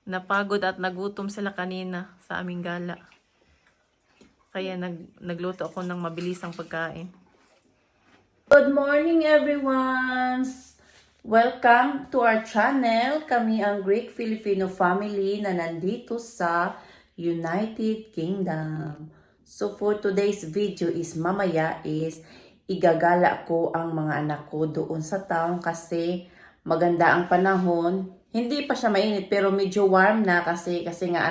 Napagod at nagutom sila kanina sa aming gala. Kaya nagluto ako ng mabilisang pagkain. Good morning everyone! Welcome to our channel. Kami ang Greek Filipino family na nandito sa United Kingdom. So for today's video is mamaya is igagala ko ang mga anak ko doon sa town kasi maganda ang panahon. Hindi pa siya mainit pero medyo warm na kasi nga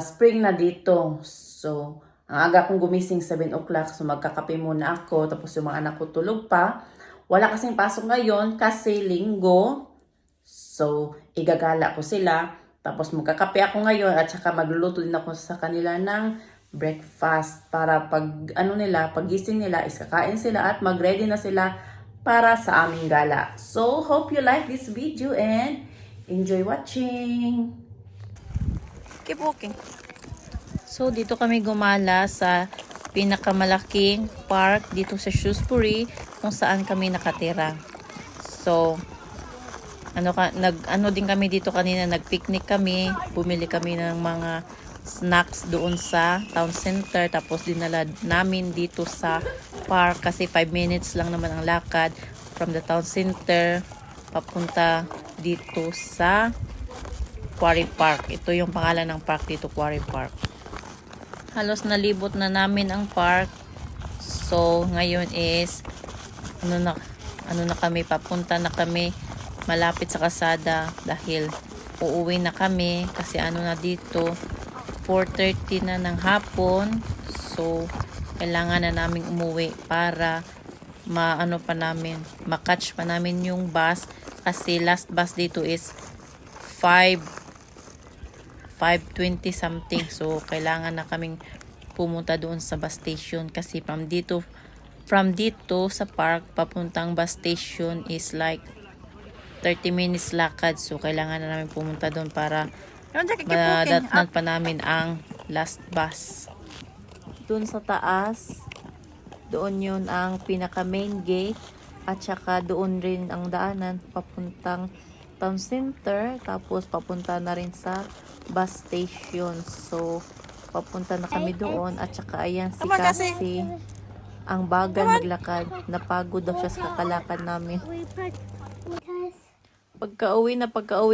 spring na dito. So ang aga kong gumising 7 o'clock, so magkakape muna ako, tapos yung mga anak ko tulog pa. Wala kasing pasok ngayon kasi linggo. So, igagala ko sila. Tapos magkakape ako ngayon at saka magluluto din ako sa kanila ng breakfast para pagising nila is kakain sila at magready na sila para sa aming gala. So, hope you like this video and enjoy watching. Keep walking. So, dito kami gumala sa pinakamalaking park dito sa Shrewsbury kung saan kami nakatira. So, ano din kami dito kanina, nagpicnic kami, bumili kami ng mga snacks doon sa town center, tapos dinala namin dito sa park kasi 5 minutes lang naman ang lakad from the town center papunta dito sa Quarry Park. Ito yung pangalan ng park dito, Quarry Park. Halos nalibot na namin ang park. So, ngayon is ano na kami, papunta na kami malapit sa kasada dahil uuwi na kami kasi na dito 4:30 na ng hapon. So, kailangan na naming umuwi para makatch pa namin yung bus kasi last bus dito is 5:20 something. So, kailangan na kaming pumunta doon sa bus station kasi from dito sa park papuntang bus station is like 30 minutes lakad. So, kailangan na namin pumunta doon para madatnan pa namin ang last bus. Doon sa taas, doon yun ang pinaka main gate at saka doon rin ang daanan papuntang town center, tapos papunta na rin sa bus station. So, papunta na kami doon at saka ayan si Cassie, ang bagal maglakad. Napagod daw siya sa kakalakad namin. Pagka-uwi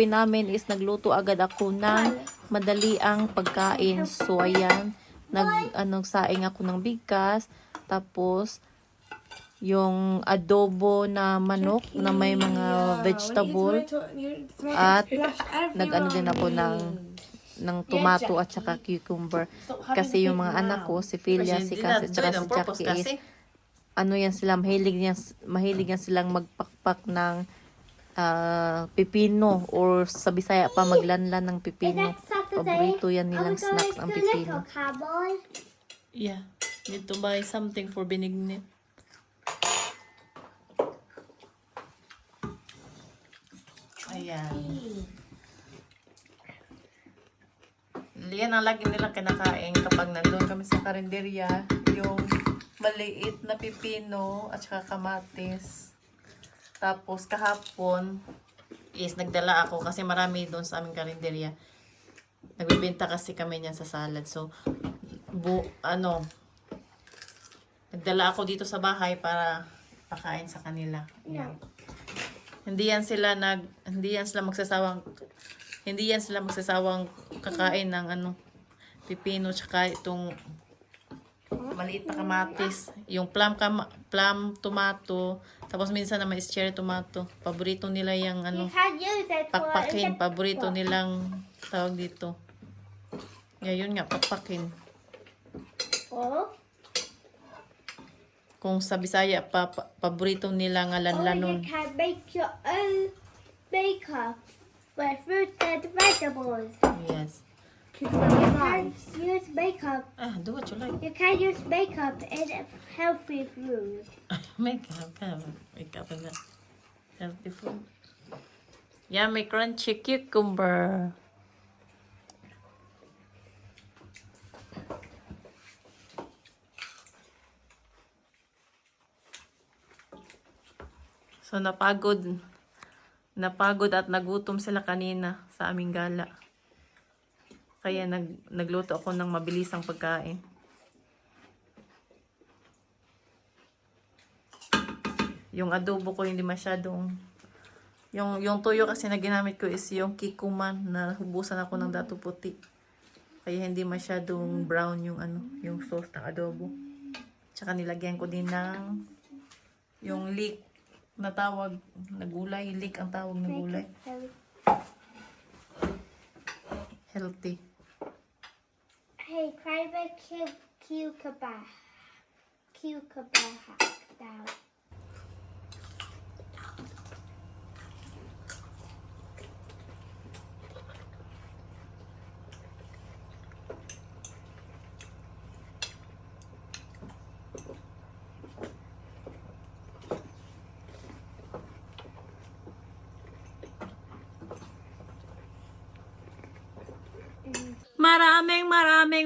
namin is nagluto agad ako ng madali ang pagkain. So, ayan, saing ako ng bigas, tapos yung adobo na manok na may mga vegetable at din ako ng tomato at saka cucumber kasi yung mga anak ko, si Philia, si Cassie, at saka si Jackie is mahilig yan silang magpakpak ng pipino, or sa Bisaya pa maglanlan ng pipino. Paborito yan nilang snacks ang pipino. Yeah, need to buy something for Benignit. Ayan. Yan ang lagi nilang kinakain kapag nandun kami sa karinderya. Yung maliit na pipino at saka kamatis. Tapos kahapon is nagdala ako kasi marami doon sa aming karinderya. Nagbibenta kasi kami niyan sa salad. So, nagdala ako dito sa bahay para pakain sa kanila. Yan. Hindi yan sila magsasawang kakain ng pipino tsaka itong maliit na kamatis, yung plum tomato, tapos minsan naman is cherry tomato. Paborito nila yung pakpakin, paborito nilang tawag dito. Yun nga, pakpakin. Kung sa Bisaya paborito nila nga lanlanon. You can make your own makeup with fruits and vegetables. Yes. You can use makeup. Do what you like. You can use makeup in healthy food. Makeup and healthy food. Yeah, may crunchy cucumber. So, napagod Napagod at nagutom sila kanina sa aming gala. Kaya nagluto ako ng mabilisang pagkain. Yung adobo ko hindi masyadong... Yung tuyo kasi na ginamit ko is yung kikuman na hubusan ako ng dato puti. Kaya hindi masyadong brown yung yung sauce ng adobo. Tsaka nilagyan ko din ng yung leek na tawag na gulay. Leek ang tawag na gulay. Healthy. Hey, private cucumber. Cucumber hack down.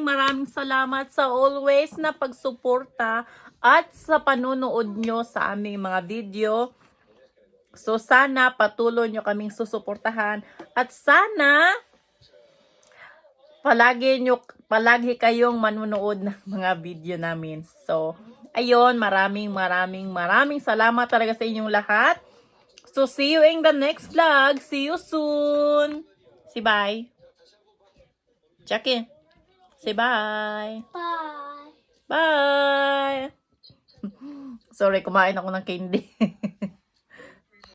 Maraming salamat sa always na pagsuporta at sa panunood nyo sa aming mga video. So sana patuloy nyo kaming susuportahan at sana palagi kayong manunood ng mga video namin. So ayun, maraming salamat talaga sa inyong lahat. So see you in the next vlog. See you soon. Say bye. Jackie. Say bye. Bye. Bye. Sorry, kumain ako ng candy.